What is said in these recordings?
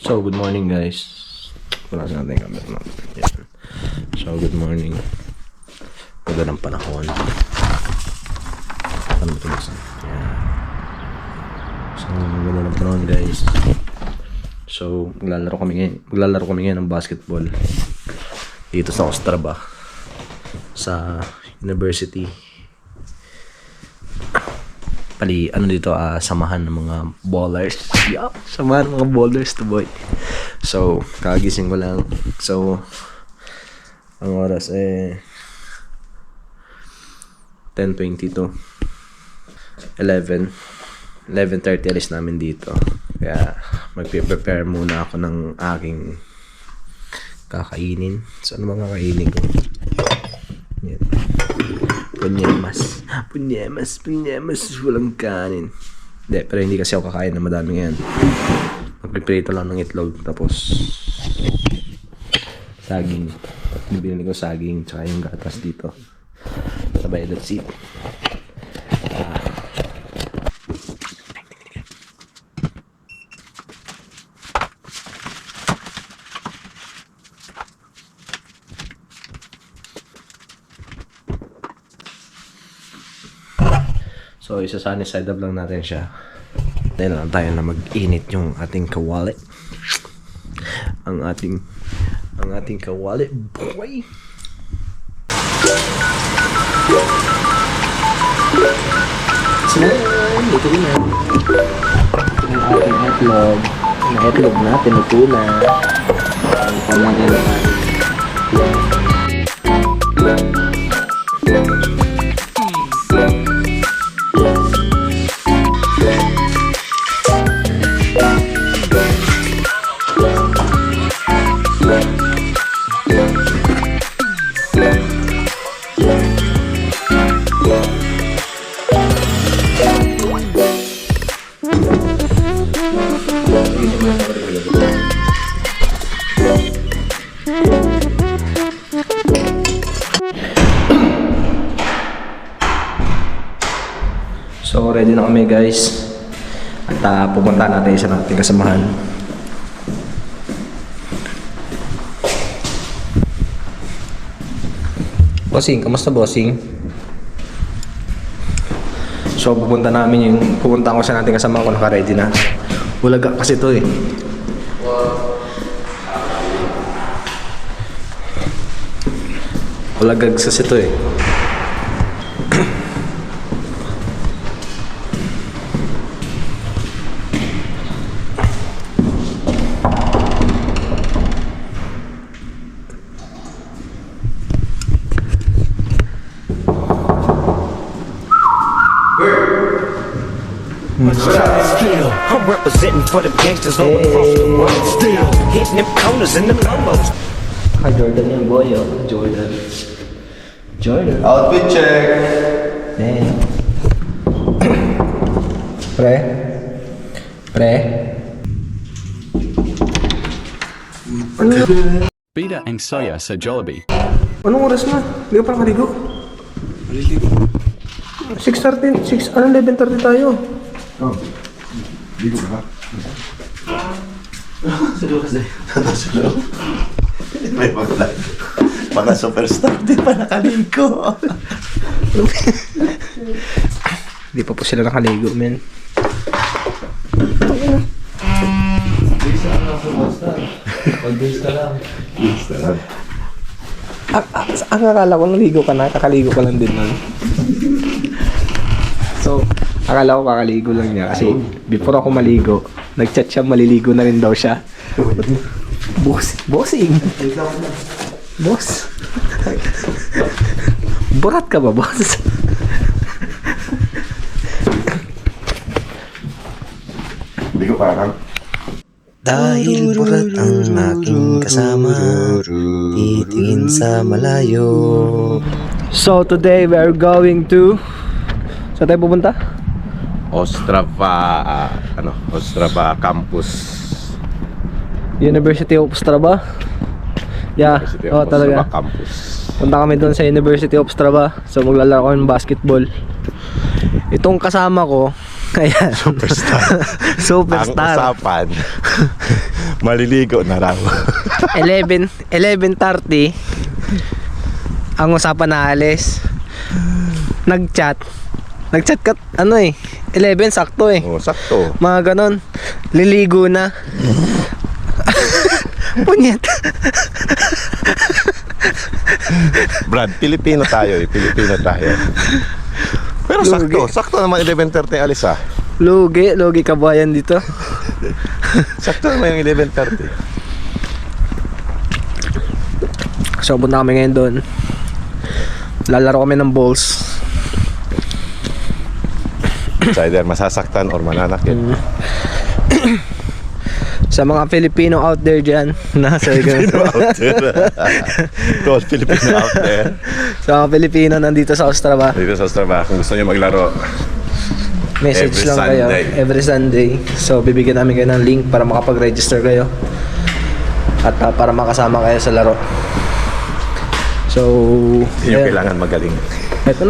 So, good morning guys. Wala sa natin camera natin. Yan. So, good morning. Ganda ng panahon. Ano ba ito nasa? Yan. So, ganda ng panahon guys. So, maglalaro kami ngayon ng basketball. Dito sa Ostrava. Sa university. Samahan ng mga ballers. Yup, samahan ng mga ballers to boy. So, kagising ko lang. So, ang oras 10:22. 11:30 alis namin dito. Kaya, magpe-prepare muna ako ng aking kakainin. So, ano mga kakainin ko? Yan. Punyemas, walang kanin. Hindi, pero hindi kasi ako kakain na madami ngayon. Magpiprito lang ng itlog, tapos saging. Binili ko saging, tsaka yung gatas dito. Sabay, let's eat. So, isa-sunny side up lang natin siya. Then lang tayo na mag-init yung ating kawali. Ang ating kawali, boy. So, dito na. Ito yung ating itlog. Ang itlog natin, ito na. Ang pamangin natin. So, ready na kami guys. At pupunta natin isa nating kasamahan. Bossing, kamusta bossing? So, pupunta ko sa nating kasamahan kung naka-ready na. Ulaga kasi to eh. Ulagag kasi to eh. Still, I'm representing for the gangsters all across the world. Still, hitting them corners and them lolos. Jordan yan boy, oh. Jordan. Outfit check. Damn. Pre. Bida ang saya sa Jollibee. Anong oras na? Hindi ka pa nakaligo? Maliligo. 11:30 tayo. Oh. Ligo ka ba? Salo kasi. May mga superstar din pa nakaligo. Hindi pa po sila nakaligo, men. Ang akala ko naligo ka na, kakaligo ka lang din nun. So, akala ko kakaligo lang niya kasi before ako maligo, nag-chat siya, maliligo na rin daw siya. Bossing. Boss. Burat ka ba, boss? Ligo ka lang. Dahil burat ang aking kasama, titingin sa malayo. So today we are going to... Saan tayo pupunta? Ostrava campus. University of Ostrava? Yeah, University of talaga. Ostrava campus. Punta kami doon sa University of Ostrava. So maglalaro kami ng basketball. Itong kasama ko, ayan. Superstar. Superstar. Ang usapan, Maliligo na raw. 11:30 ang usapan na alis. Nag-chat ka, 11 sakto eh. Oh, sakto. Mga ganon. Liligo na. Punyet. Brad, Pilipino tayo eh. Pilipino tayo. Pero sakto naman 11:30 alis ah. Lugi kabayan dito. Sakto naman yung 11:30. So, punta kami ngayon doon. Lalaro kami ng balls. So either masasaktan or mananakit. Sa mga Filipino out there dyan, nasa Out there. To all Filipino out there. sa mga Filipino nandito sa Ostrava, Dito sa Ostrava, kung gusto nyo maglaro, message Every lang kayo Sunday. every Sunday. So, bibigyan namin kayo ng link para makapag-register kayo at para makasama kayo sa laro. So, hindi nyo ayan. kailangan magaling. Ito,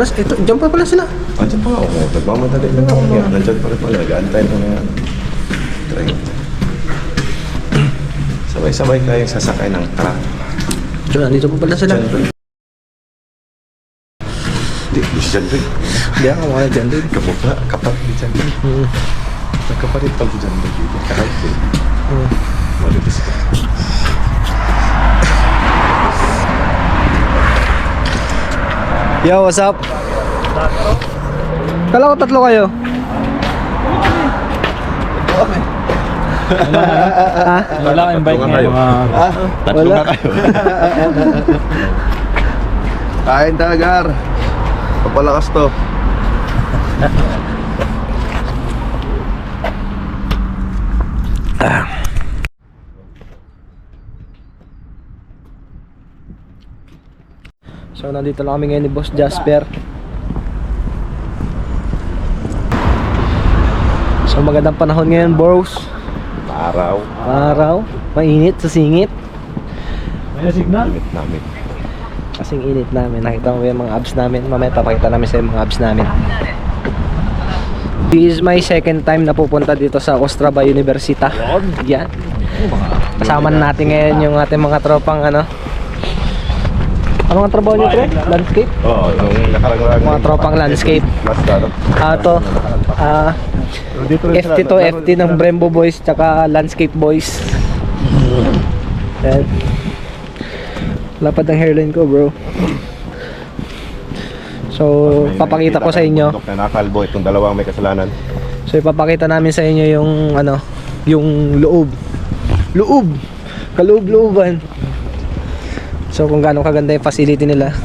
dyan pa pala sila. Andiyan pa ako. Nagmamadali lang ako. Nandiyan pa rin pala. Nag-aantay pa na yan. Try. Sabay-sabay tayong sasakay ng truck. So, nandito pa pala sila. Di si John Rick. Hindi ako mga dyan doon. Kamupa. Kapat ni John Rick. Nagkapalit pala si John Rick dito. Kahit eh. Malitis ka. Yo, what's up? Kala ko tatlo kayo. Wala kang bike ngayon. Tatlo Wala. na kayo. Kain tagar. Papalakas to. So, nandito lang kami ngayon ni Boss Jasper. So, magandang panahon ngayon, bros. Araw. Araw, mainit sa singit. Limit namin. Kasing init namin. Nakita mo yung mga abs namin. Mamaya papakita namin sa mga abs namin. This is my second time na pupunta dito sa Ostrava Universita. Yan. Kasama natin ngayon yung ating mga tropang ano nga trabaho nyo, pre? Landscape? Oo, yung nakarang Mga tropang landscape. To FT to FT ng Brembo Boys tsaka Landscape Boys. Yan. Lapad ng hairline ko, bro. So, papakita ko sa inyo. Na nakalbo itong dalawang may kasalanan. So, ipapakita namin sa inyo yung yung loob. Kaloob-looban. So, kung gaano kaganda yung facility nila.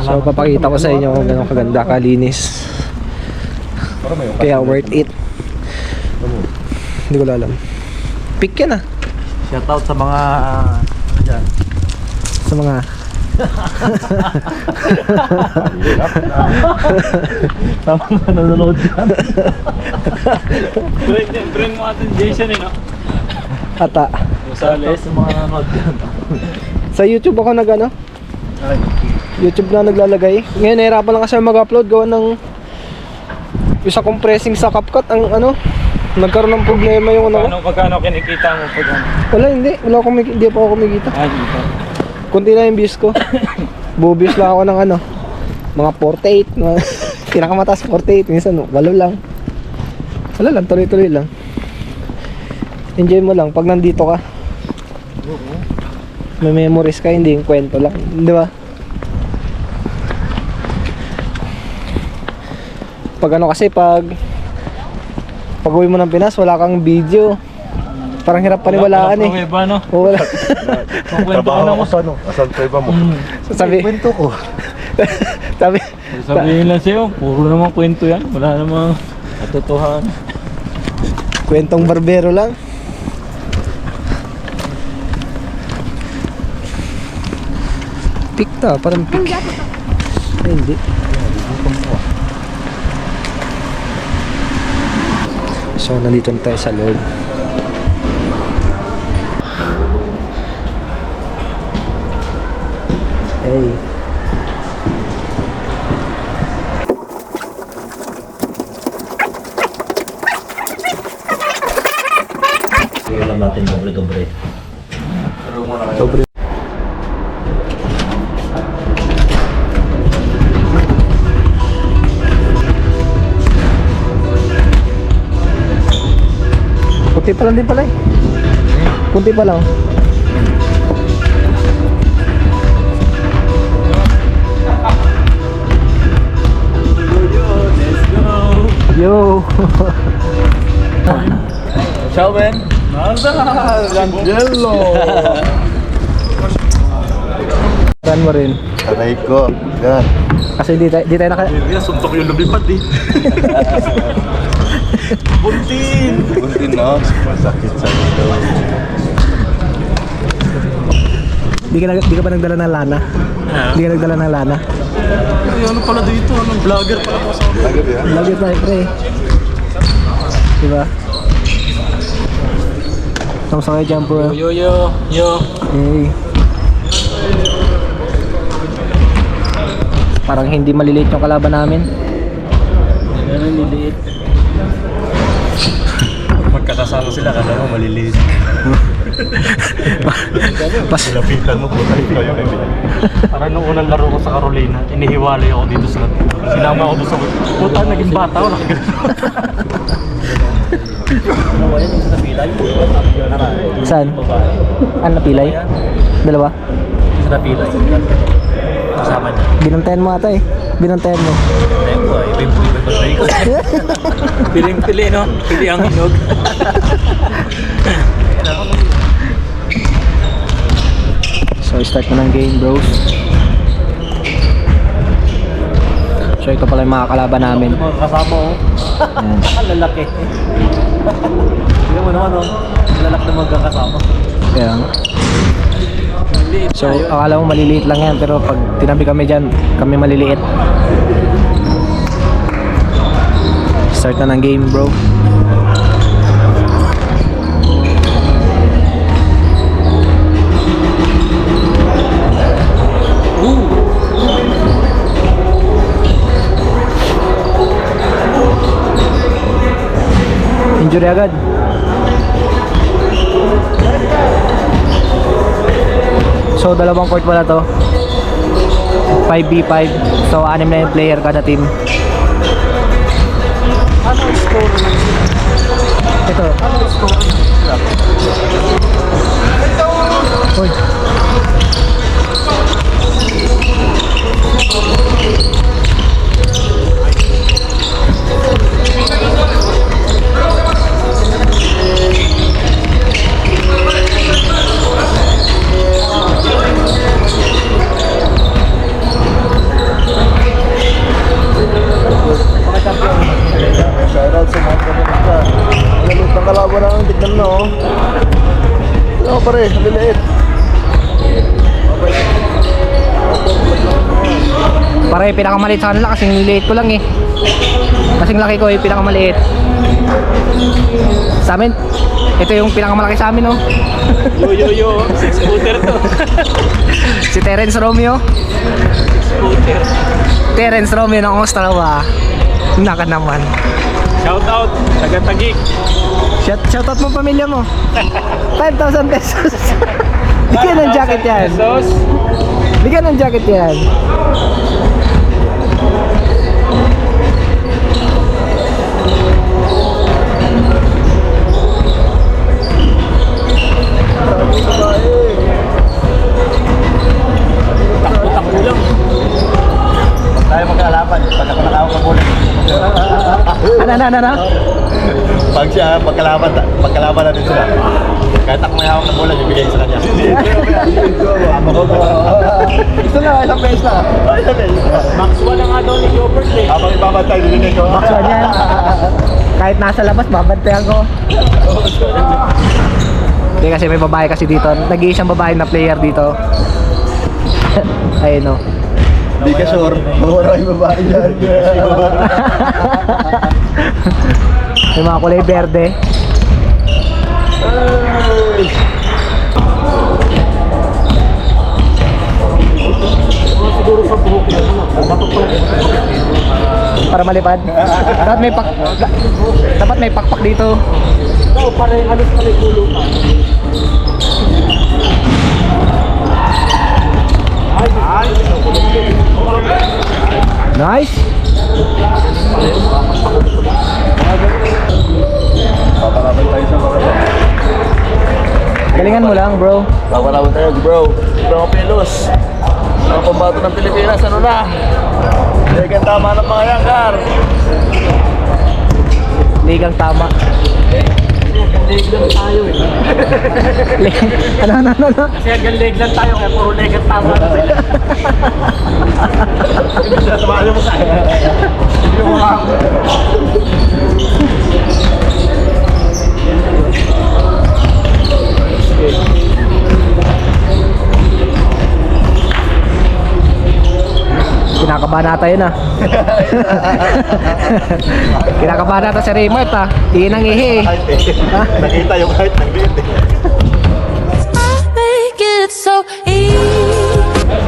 So, papakita ko sa inyo kung gaano kaganda, kalinis. Kaya worth it. Hindi ko alam. Pick yan ah. Shoutout sa mga Sa mga tama nanonood dyan. Bring mo atin Jason eh, no? ata. Masales sa mga nanonood dyan. Sa YouTube ako YouTube na naglalagay. Ngayon nahirapan lang kasi mag-upload gawa ng isa compressing sa CapCut ang nagkaroon ng problema yung Pagkano kinikita mo pag ano? Wala, hindi pa ako kumikita. Dito. Kunti lang yung views ko. Bubius lang ako ng mga 48 pinakamataas 48, minsan 8 lang. Wala lang, tuloy-tuloy lang. Enjoy mo lang pag nandito ka. May memories ka, hindi yung kwento lang, di ba? Pag kasi pag uwi mo ng Pinas, wala kang video. Parang hirap paniwalaan eh. Pruweba, no? Oo, wala. Kung kwento ko na mo. Asan prueba mo? Sabi, Kwento ko. Sabihin lang sa'yo, puro naman kwento yan. Wala namang katotohanan. kwentong barbero lang. Pick ta, parang pick. Ay, hindi. So, nandito na tayo sa loob. Hey. natin dobre-dobre. Kunti pa lang din pala eh. Kunti pa lang. Yo! Ciao, Ben. Angelo. Run mo rin. Aray ko. Yan. Kasi di tayo naka... Suntok yung lumipad eh. Buntin. Buntin no? Masakit sa ito. Di ka ba nagdala ng lana? Di ka nagdala ng lana? Ay, ano pala dito? Anong vlogger pala po sa Lagi yan. Lagi tayo pre. Diba? Kamusta kayo dyan bro? Yo. Hey. Parang hindi maliliit yung kalaban namin. Ano niliit? Magkakasama sila, kala mo maliliit. Lapitan mo po tayo kayo. Parang nung unang laro ko sa Carolina, inihiwalay ako dito sa... Sinama ako doon sa... Puta, naging bata ako. Saan? Ano napilay? Dalawa? Sa napilay. Kasama niya. Binantayan mo ata eh. Binantayan mo. Ayun ko, ibig ko. Piling-pili, no? Pili ang hinog. So start na ng game bros. So ito pala yung mga kalaban namin. Mga kasama ko. Ayan. Ang lalaki. Hindi mo naman, no? Lalaki na magkakasama. Kaya nga. So akala mo maliliit lang yan, pero pag tinabi kami dyan, kami maliliit. Start na ng game bro. Injury agad. So dalawang court pala to. 5v5. So 6 na yung player kada team. Ano ang score naman sila? Ito. Ano ang score? Uy. Shoutout sa mga kamunta. Galit ng kalaban namin, tignan mo. Ano pare, liliit. Pare, pinakamaliit sa kanila kasing liit ko lang eh. Kasing laki ko eh, pinakamaliit. Sa amin, ito yung pinakamalaki sa amin oh. Yo. 6-footer to. Si Terence Romeo. 6-footer. Terence Romeo ng Ostrava. Naka naman. Shout out, taga-Tagig. Shoutout mo pamilya mo. 5,000 pesos. Bigyan ng jacket yan. Pesos. Bigyan ng jacket yan. Takbo lang. Tayo magkalaban. Pag ako nakawag ka muna. Ano? Pag siya, pagkalaban natin sila. Kahit ako may hawak na bola, ibigay sa kanya. Ito na, isang beses na. Max 1 ang ano ni Gilbert eh. Habang ibabantay, bibigay ko. Bakso niyan. Kahit nasa labas, babantayan ko. Hindi kasi may babae kasi dito. Nag-iisang babae na player dito. Ayun o. Hindi ka sure. Mawala yung babae dyan. Yung mga kulay berde. Siguro sa buhok yan. Batok pa lang. Para malipad. Dapat may pakpak dito. Oo, pare, halos pare pulutan. Nice! Papalaban tayo sa mga to. Galingan mo lang, bro. Papalaban tayo, bro. Bro, pelos. Ang pambato ng Pilipinas, ano na? Ligang tama ng mga yangkar. Ligang tama. Leg lang tayo eh. Ano? Kasi hanggang leg lang tayo, kaya puro leg ang tama. Samahan mo tayo. Hindi mo mga Kinakabahan nata yun ah. Kinakabahan nata si Raymart ah. Iyan ang ihi eh. nakita yung height ng liit eh. Make it so easy.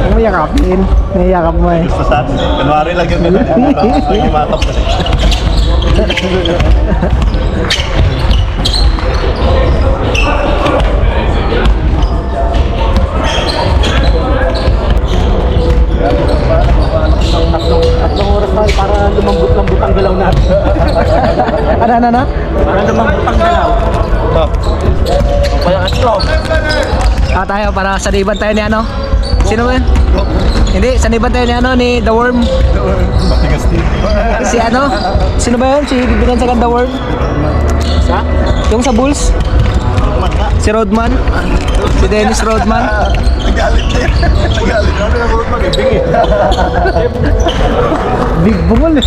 Ano mo yakapin? Niyakap mo eh. Gusto sa atin eh. Kunwari lang yun. Naghimatap na eh. Tatlong oras tayo para lumambot-lambot ang galaw natin. Ano? Para lumambot ang galaw. Tayo para saniban tayo ni ano? Sino ba yun? Hindi, saniban tayo ni ano, ni The Worm. Matigas din. Si ano? Sino ba yun? Si Bibigan sa The Worm? Sa? Yung sa Bulls? Si Rodman? Si Dennis Rodman? Nagalit na yan. Nagalit. Ano na mga mag-ibig eh. Big bungol eh.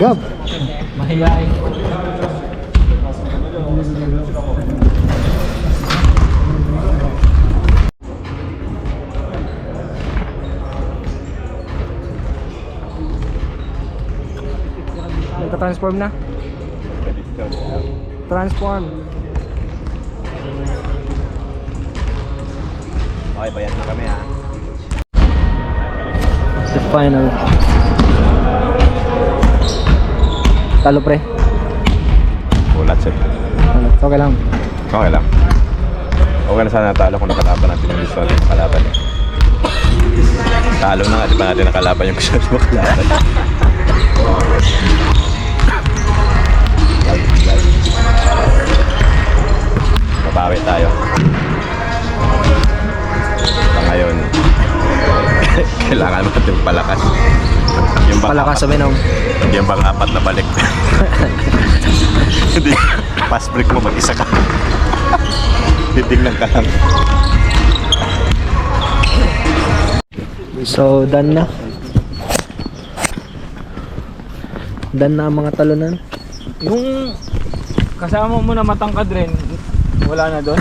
Gab. Mahihain. Nagka-transform na. Transform. Okay, bayad na kami ha. The final. Talo pre. Ulat sir. Talo. Okay lang. Okay lang. Okay na sana natalo kung nakalaban natin yung gusto natin makalaban. Talo na nga, di ba natin nakalaban yung gusto natin makalaban. Babawi tayo. Ngayon, kailangan natin palakas. Yung Palakas sabi nung. Yung pang-apat na balik. Hindi, fast break mo mag-isa ka. Titingnan ka lang. So, done na. Done na ang mga talunan. Yung kasama mo na matangkad rin, wala na doon?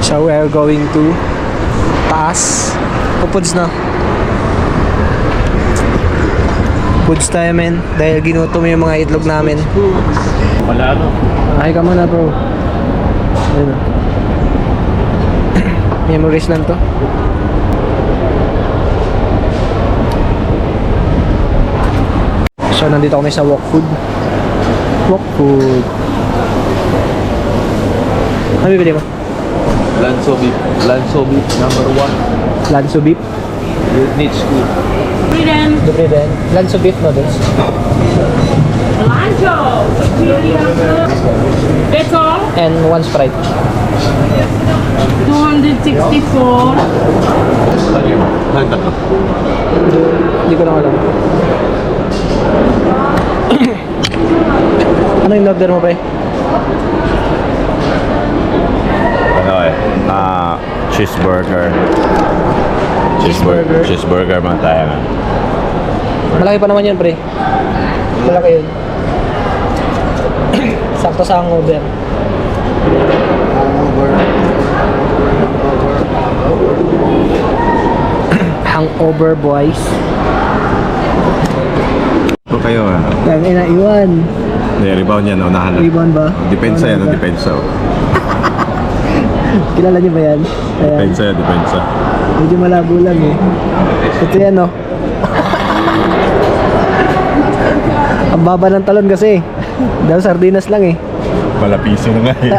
So, we are going to taas. Pupuds na. Puds tayo men. Dahil ginutom yung mga itlog namin. Wala no. Ay ka muna bro. Ayun na. Memories lang to. So nandito kami sa walk food. Walk food. Ano bibili mo? Lanso beef number 1. Lanso beef. Niche food. Libre din. Lanso beef noodles. Lancho! That's all? And one Sprite. 264. Hindi ko lang alam. Ano yung order mo pre? Ano cheeseburger. Cheeseburger. Cheeseburger man tayo nga. Malaki pa naman yun pre. Malaki yun. Sakto sa hangover. Hangover boys. Ito kayo Yang inaiwan. rebound yan, unahan lang. Rebound ba? Depensa yan, Rebound ba? depensa. Kilala niyo ba yan? Ayan. Depensa yan, depensa. Medyo malabo lang eh. Ito yan oh. Ang baba ng talon kasi. Dahil sardinas lang eh. Wala piso na nga eh.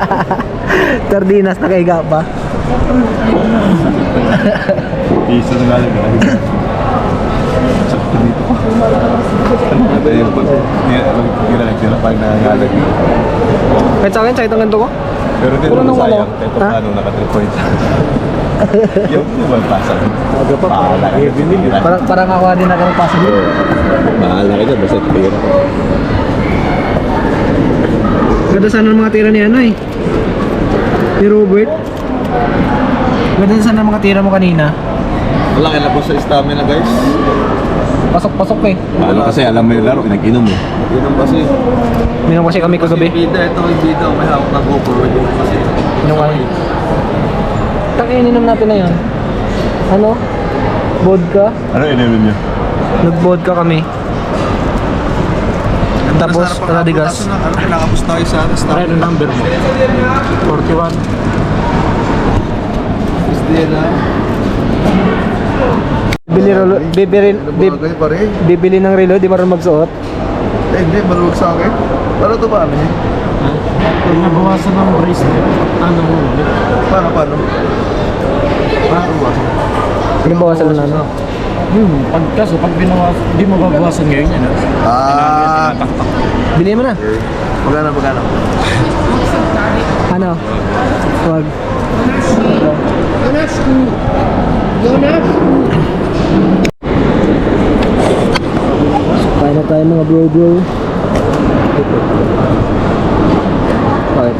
Sardinas nakahiga pa. Piso na nga lang. Ano yung pag-ginalagsin na pag nangangalag. Kahit sa akin, sakit ang ganito ko. Pero din Puro naman nung sayang. ano? Kahit Ha? paano naka 3 points. Yung naman pasang. Bahala ka. Parang ako din nakapasok. Bahala ka dyan. Basta tira ko. Ganda sana ng mga tira ni ano eh. Ni Robert. Ganda sana ng mga tira mo kanina. Wala kaya po sa stamina guys. Pasok-pasok eh. Paano kasi alam mo yung laro, pinag-inom eh. Yun ang kasi. Minom kasi kami kagabi. Bida, ito yung bida. May hawak na GoPro. Yun ang kasi. Minom kami. Ininom natin na yun. Ano? Vodka. Ano ininom niyo? Nag-vodka kami. Tapos, Radigas. Ano kinakapos tayo sa Ano number mo? 41. Bagay pare. Bibili ng relo, di marunong magsuot. Hindi, maluwag sa akin. Paano ito paano eh? Kung nabawasan ng bracelet, ano mo ulit? Paano? Paano bawasan? Pinabawasan na ano. Pag binawas, di mo babawasan ngayon yan. Bili mo na. Magkano? Ano? Wag. Kain na tayo mga bro. Okay.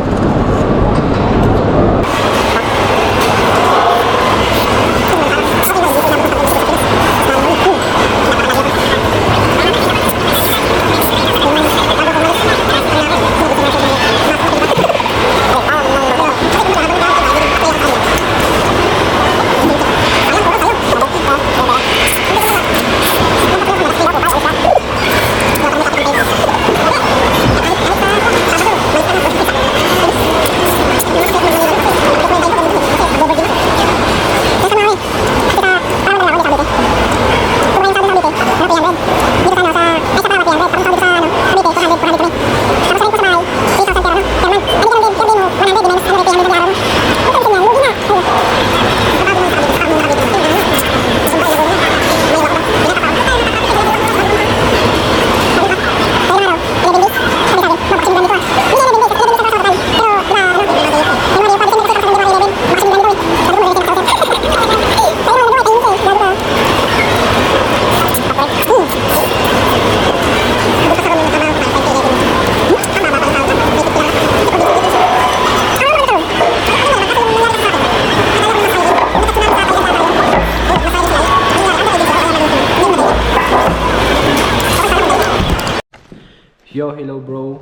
Yo, hello bro.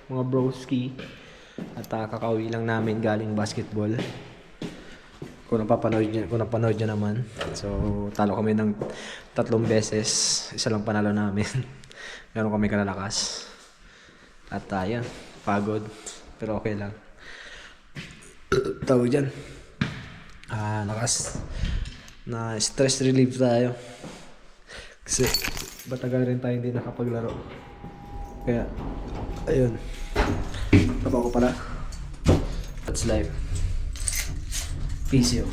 Mga broski. At kakauwi lang namin galing basketball. Kung napanood nyo naman. So, talo kami ng 3 beses. Isa lang panalo namin. Gano'n kami kalalakas. At yan, pagod. Pero okay lang. Tawag dyan. Na stress relief tayo. Kasi, batagal rin tayo hindi nakapaglaro. Kaya, ayun. Trabaho ko pala. That's life. Peace yo.